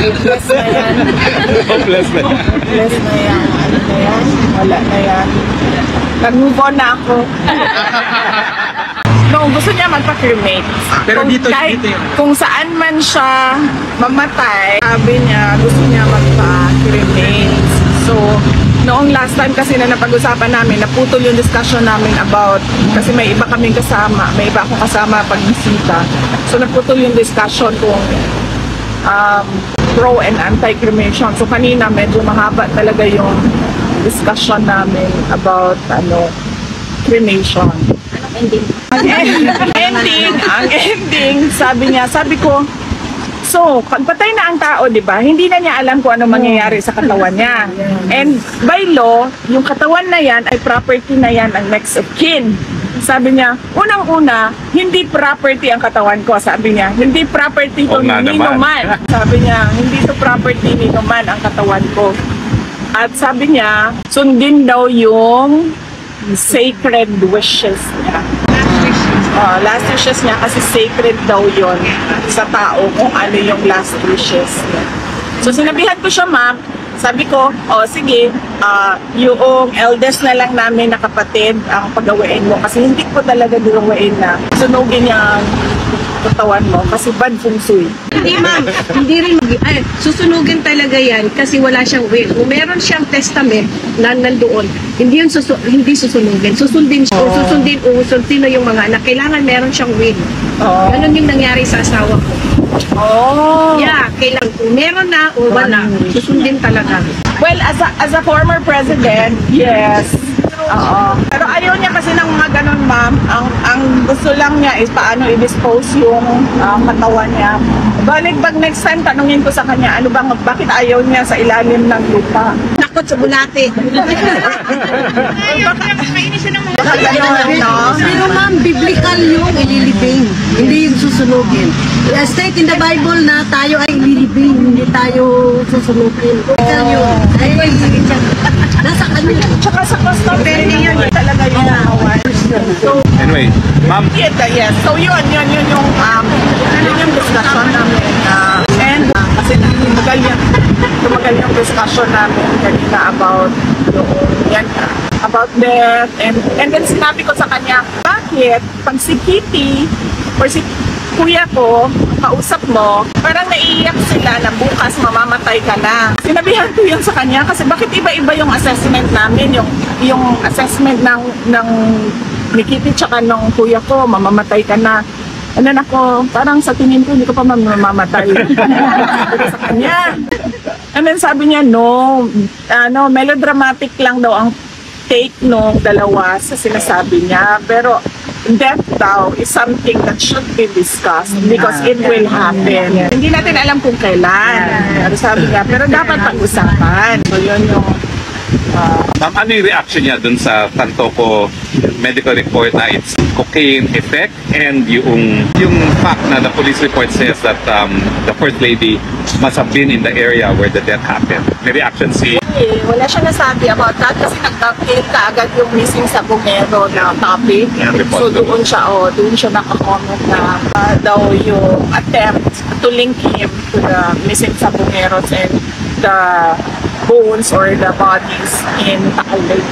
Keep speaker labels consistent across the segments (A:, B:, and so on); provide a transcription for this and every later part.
A: Hopeless na yan.
B: Hopeless na.
A: Hopeless na yan. Ano na yan? Wala na yan. Nag-move on na ako. No, gusto niya magpa-cremate.
B: Pero dito
A: kahit
B: yun.
A: kung saan man siya mamatay, sabi niya gusto niya magpa-cremate. So, noong last time kasi na napag-usapan namin, naputol yung discussion namin about, kasi may iba kaming kasama, may iba akong kasama pag-bisita. So, naputol yung discussion kung pro and anti-cremation. So, kanina medyo mahaba talaga yung discussion namin about cremation. Ang ending, sabi ko, so, pag patay na ang tao, di ba, hindi na niya alam kung ano mangyayari sa katawan niya. And by law, yung katawan na yan ay property na yan ang next of kin. Sabi niya, unang-una, hindi property ang katawan ko. Sabi niya, hindi property to ni Nino Man. Sabi niya, hindi to property ni Nino Man ang katawan ko. At sabi niya, sundin daw yung sacred wishes niya. Last wishes niya kasi sacred daw yon sa tao kung ano yung last wishes niya. So sinabihan ko siya, ma'am, sabi ko, sige, yung eldest na lang namin na kapatid ang pagawain mo kasi hindi ko talaga gagawain na sunugin niya katawan mo kasi bad feng shui.
C: Hindi ma'am, hindi rin susunugin talaga yan kasi wala siyang will. Kung meron siyang testament na nandoon, hindi susunugin. Susundin siya, susundin yung mga anak. Kailangan meron siyang will. Ganon yung nangyari sa asawa ko. Yeah, kailangan kung meron na o wala, susundin talaga.
A: Well, as a former president, yes. Pero ayaw niya kasi ng mga ganun, ma'am. Ang gusto lang niya is paano i-dispose yung katawan niya. Balik pag next time, tanungin ko sa kanya, bakit ayaw niya sa ilalim ng lupa?
C: Takot sa bulate.
A: Baka ganun, no?
D: Pero ma'am, biblical yung ililibing, hindi yung susunugin. State in the Bible na tayo ay ililibing, hindi tayo susunugin. Biblical yun. Nasa kanila.
A: Tsaka sa custody yun talaga yung kawan. So,
B: Anyway, ma'am.
A: yes. So yun yung discussion namin. And kasi tumagal yung discussion namin kanina about about death. And then sinabi ko sa kanya, bakit pag si Kitty or si kuya ko, kausap mo, parang naiiyak sila na bukas mamamatay ka na. Sinabihan ko yun sa kanya kasi bakit iba-iba yung assessment namin, yung assessment ng ni Kitty tsaka ng kuya ko, mamamatay ka na. And then ako, parang sa tingin ko, hindi ko pa mamamatay. Sa kanya. And then sabi niya, no, melodramatic lang daw ang take nung dalawa sa sinasabi niya. Pero death daw is something that should be discussed because it will happen. Hindi natin alam kung kailan. Pero sabi niya, pero dapat pag-usapan. So yun yung
B: Ma'am, ano yung reaction niya dun sa Tantoco medical report na it's cocaine effect and yung fact na the police report says that the first lady must have been in the area where the death happened? May reaction
A: wala siya nasabi about that kasi nag-update ka agad yung missing sa Bungero na topic. So doon siya nakakomment na daw yung attempt to link him to the missing sa Bungeros and the bones or the bodies in Taal Lake.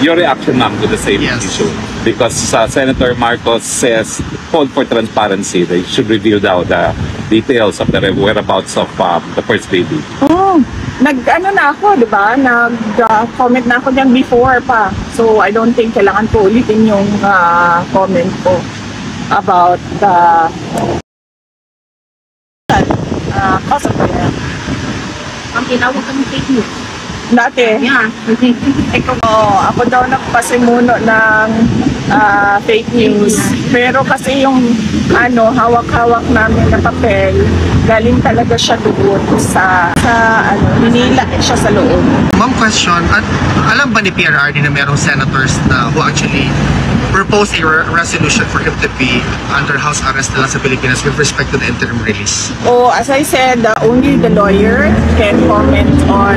B: Your reaction, ma'am, to the same issue? Because Senator Marcos says, called for transparency. They should reveal now the details of the whereabouts of the first lady.
A: Nag-ano na ako, di ba? Nag-comment na ako dyan before pa. So, I don't think kailangan ko ulitin yung comment ko about the cause of the death.
C: Ang tinawag kang fake news.
A: Dati, ako daw nagpasimuno ng fake news. Pero kasi yung hawak-hawak namin na papel, galing talaga siya doon sa hinila siya sa loob.
E: Ma'am, question, at alam ba ni PRRD na merong senators na who actually proposed a resolution for him to be under house arrest na lang sa Pilipinas with respect to the interim release?
A: As I said, only the lawyer can comment on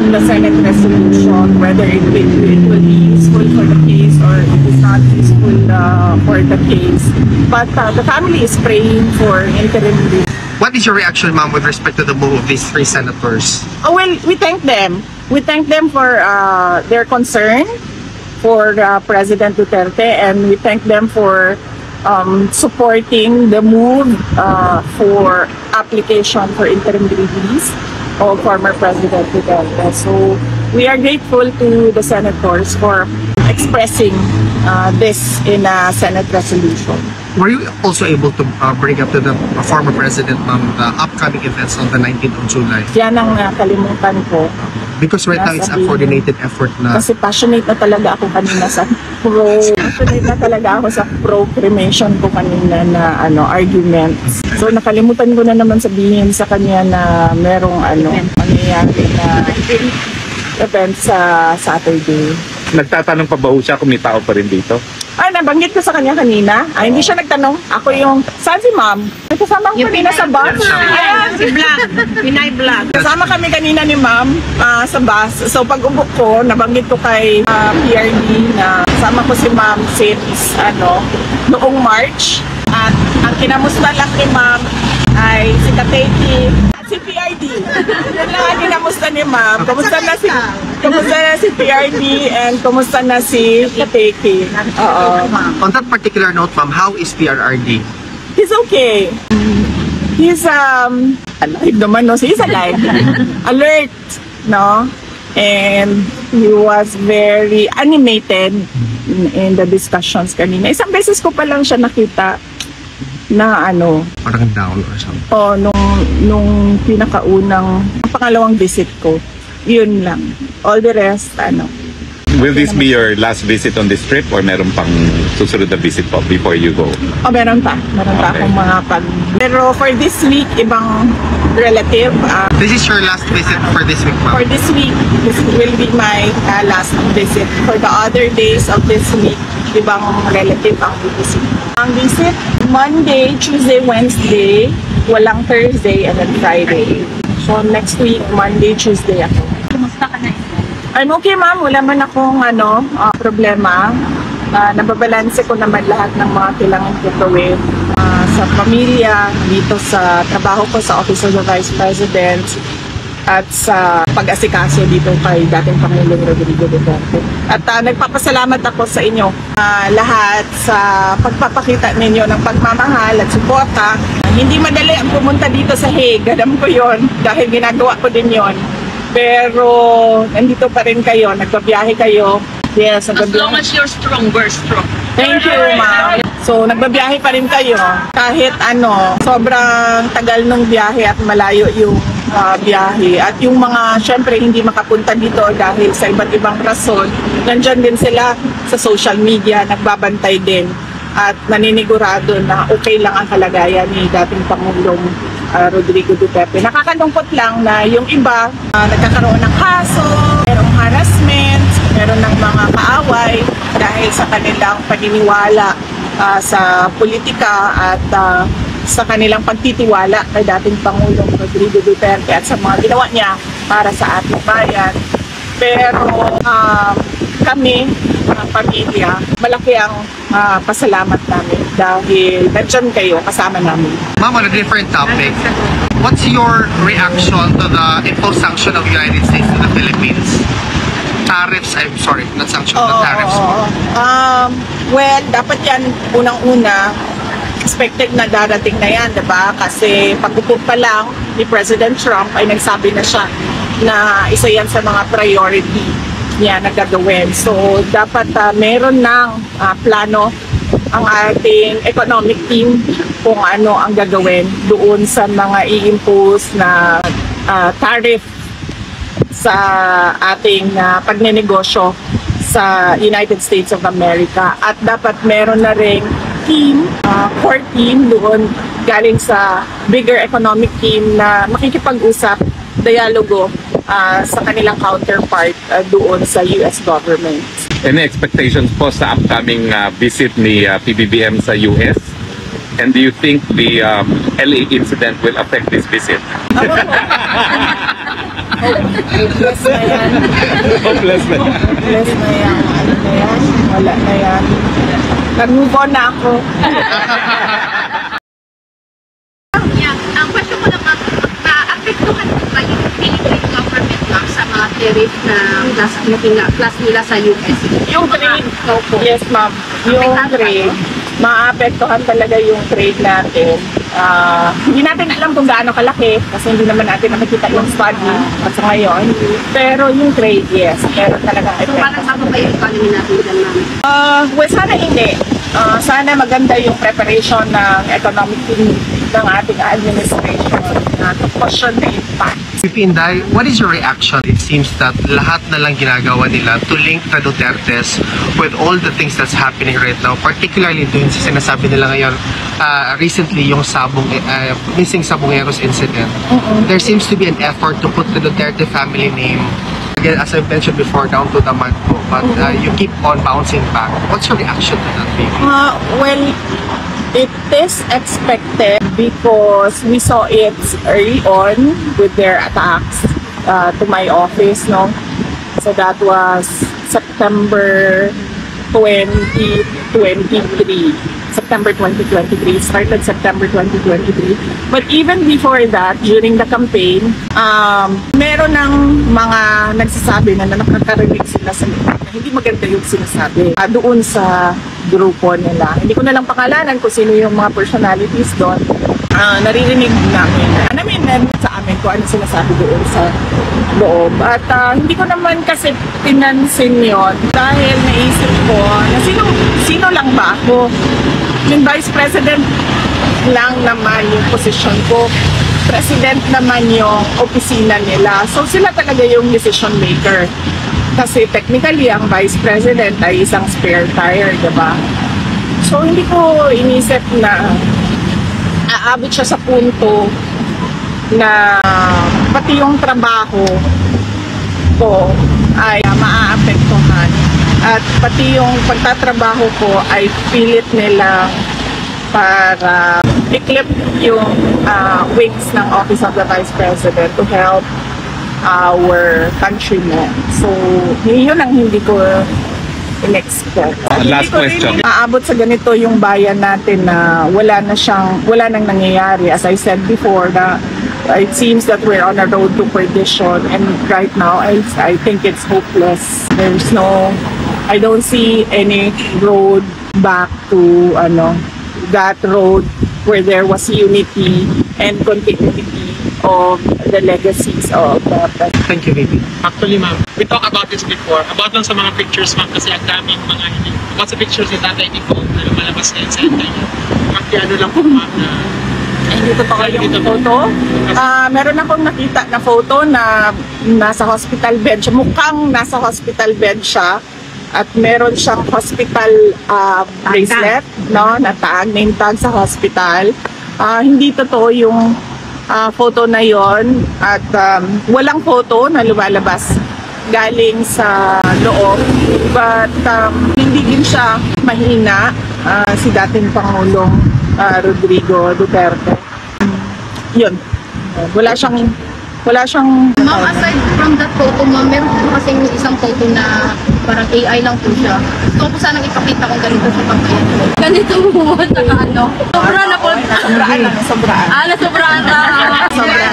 A: the Senate resolution, whether it will be useful for the case or it is not not peaceful for the case. But the family is praying for interim relief.
E: What is your reaction, ma'am, with respect to the move of these three senators?
A: Oh, well, we thank them. We thank them for their concern for President Duterte, and we thank them for supporting the move for application for interim release of former President Duterte. So we are grateful to the senators for expressing this in a Senate resolution.
E: Were you also able to bring up to the former president, ma'am, the upcoming events on the 19th of July?
A: Yan ang nakalimutan ko.
E: Because right now it's a coordinated effort na.
A: Kasi passionate na talaga ako kanina sa passionate na talaga ako sa pro-cremation ko kanina na arguments. So nakalimutan ko na naman sabihin sa kanya na merong mangyayari na event sa Saturday.
B: Nagtatanong pa ba ho siya kung may tao pa rin dito?
A: Ay, nabanggit ko sa kanya kanina. Ay, hindi siya nagtanong. Ako yung, saan si ma'am? May kasama ko kanina sa bus.
C: Ayan, si Black. Pinay Black.
A: Kasama kami kanina ni ma'am sa bus. So pag ubok ko, nabanggit ko kay PRD na kasama ko si ma'am since noong March. At ang kinamusta lang ni ma'am ay si Kateki at si PRD. Yan lang ang kinamusta ni ma'am. Kumusta na si PRD and kumusta na si Kateki. Oo.
E: On that particular note, ma'am, how is PRRD?
A: He's okay. He's alive naman, no? So he's alive. Alert, no? And he was very animated in the discussions kanina. Isang beses ko pa lang siya nakita na
E: Parang down or something.
A: nung pinakaunang pangalawang visit ko. Yun lang. All the rest,
B: Will this be your last visit on this trip or meron pang susunod na visit po before you go?
A: meron pa. Meron pa
B: Okay.
A: akong mga Pero for this week, ibang relative.
E: This is your last visit for this week,
A: For
E: ma'am.
A: this week, this will be my last visit. For the other days of this week, ibang relative ang visit. Ang visit, Monday, Tuesday, Wednesday, walang Thursday, and then Friday. So next week, Monday, Tuesday ako.
C: Kumusta ka na?
A: I'm okay, ma'am. Wala man akong problema. Nababalanse ko naman lahat ng mga kailangan ko gawin sa pamilya, dito sa trabaho ko sa Office of the Vice President, at sa pag-asikaso dito kay dating Pangulong Rodrigo Duterte. At nagpapasalamat ako sa inyo lahat sa pagpapakita ninyo ng pagmamahal at suporta. Hindi madali ang pumunta dito sa Hague. Alam ko yon dahil ginagawa ko din yon. Pero nandito pa rin kayo, nagbabiyahe kayo. Yes,
C: As long as you're strong, we're strong.
A: Thank you, ma'am. So, nagbabiyahe pa rin kayo. Kahit sobrang tagal ng biyahe at malayo yung biyahe. At yung mga, syempre, hindi makapunta dito dahil sa iba't ibang rason, nandyan din sila sa social media, nagbabantay din. At naninigurado na okay lang ang kalagayan ni dating Pangulong Rodrigo Duterte. Nakakalungkot lang na yung iba nagkakaroon ng kaso, merong harassment, meron ng mga kaaway dahil sa kanilang paniniwala sa politika at sa kanilang pagtitiwala kay dating Pangulong Rodrigo Duterte at sa mga ginawa niya para sa ating bayan. Pero kami, mga pamilya, malaki ang pasalamat namin dahil nandiyan kayo kasama namin.
E: Ma'am, on a different topic, what's your reaction to the imposed sanction of the United States to the Philippines? Tariffs, I'm sorry, not sanction, but tariffs.
A: Well, dapat yan unang-una, expected na darating na yan, diba? Kasi pag-upo pa lang ni President Trump ay nagsabi na siya na isa yan sa mga priority niya na gagawin. So, dapat meron ng plano ang ating economic team kung ano ang gagawin doon sa mga i-impose na tariff sa ating pagnenegosyo sa United States of America. At dapat meron na ring team, core team doon galing sa bigger economic team na makikipag-usap, dialogo sa kanilang counterpart doon sa US government.
B: Any expectations po sa upcoming visit ni PBBM sa US? And do you think the LA incident will affect this visit?
A: Bless na yan.
B: Hopeless na.
A: Bless na yan. Ano na yan? wala na yan. Nag-move on na ako.
C: Yeah, ang question ko lang, apektuhan ba yung Philippine government ma'am sa mga tariff na class nila sa US?
A: Yung trade, yes ma'am, yung
C: Apektado
A: trade, maapektuhan talaga yung trade natin. Hindi natin alam kung gaano kalaki kasi hindi naman natin nakikita yung study sa ngayon. Pero yung trade, yes, meron talaga
C: So
A: effect.
C: parang saan ba yung economy natin dyan ma'am?
A: Well, sana hindi. Sana maganda yung preparation ng economic team ng ating administration to cushion the impact.
E: VP Inday, what is your reaction? It seems that lahat na lang ginagawa nila to link the Dutertes with all the things that's happening right now, particularly dun sa sinasabi nila ngayon, recently yung missing Sabongeros incident. There seems to be an effort to put the Duterte family name, again, as I mentioned before, down to the manto, but you keep on bouncing back. What's your reaction to that, VP?
A: Well, it is expected because we saw it early on with their attacks to my office, no? So that was September 2023. September 2023. It started September 2023. But even before that, during the campaign, meron ng mga nagsasabi na nakakarinig sila sa hindi maganda yung sinasabi doon sa grupo nila. Hindi ko na lang pakalanan kung sino yung mga personalities doon. Naririnig namin sa amin kung ano sinasabi doon sa loob. At hindi ko naman kasi pinansin yon dahil naisip ko na sino lang ba ako? Yung Vice President lang naman yung posisyon ko. President naman yung opisina nila. So sila talaga yung decision maker. Kasi technically, ang Vice President ay isang spare tire, diba? So hindi ko inisip na aabot siya sa punto na pati yung trabaho ko ay maaapektuhan. At pati yung pagtatrabaho ko ay pilit nila para i-clip yung wings ng Office of the Vice President to help our countrymen. So, yun ang hindi ko in-expect.
B: Last question.
A: Aabot sa ganito yung bayan natin na wala nang nangyayari. As I said before, na it seems that we're on a road to perdition, and right now I think it's hopeless. I don't see any road back to that road where there was unity and continuity of the legacies of the president.
E: Thank you, VP.
F: Actually, ma'am, we talked about this before, about dun sa mga pictures, ma'am, kasi ang daming mga hindi, about sa pictures ni Tatay Nico na lumalabas ngayon sa internet. Kasi ano lang po, ma'am, na
A: Hindi totoo yung photo. Meron akong nakita na photo na nasa hospital bed siya. Mukhang nasa hospital bed siya. At meron siyang hospital bracelet, no, na name tag sa hospital. Hindi totoo yung photo na yon at walang photo na lumalabas galing sa loob. But hindi din siya mahina si dating Pangulong Rodrigo Duterte. Yun. Wala siyang
C: Ma'am, aside from that photo, ma'am, meron po kasing isang photo na parang AI lang po siya. Gusto ko sanang ipakita kung ganito siya pagkayan. Ganito po, ano? Sobra na po.
A: sobraan.
C: Nasobraan na.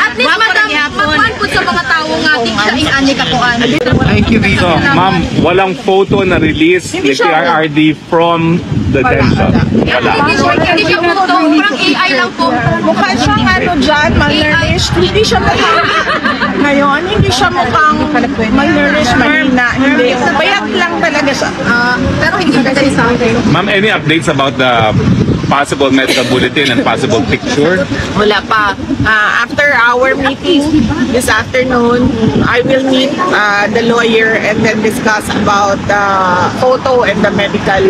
C: At least, madam, magpan po sa mga tao nga, di siya inani ka po ano.
E: Thank you, VP.
B: So, ma'am, walang photo na release ni PRRD from the detention. Wala.
C: Hindi siya photo, parang AI lang po.
A: Mukha siyang dyan, malnourished. Hindi siya mukhang ngayon, hindi siya mukhang malnourished, mahina. Hindi. Payat lang talaga siya.
C: Pero hindi siya sa akin.
B: Ma'am, any updates about the possible medical bulletin and possible picture?
A: Wala pa. After our meeting this afternoon, I will meet the lawyer and then discuss about the photo and the medical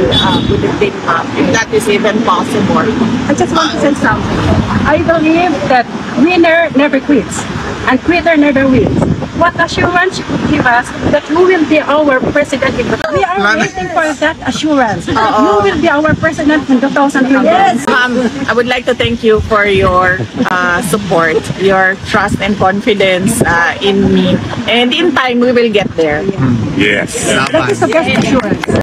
A: bulletin map, if that is even possible.
G: I just want to say something. I believe that winner never quits and quitter never wins. What assurance you could give us that you will be our president? We are waiting for that assurance that you will be our president in 2020. Yes.
A: I would like to thank you for your support, your trust and confidence in me. And in time, we will get there.
B: Yes.
G: That is the best assurance.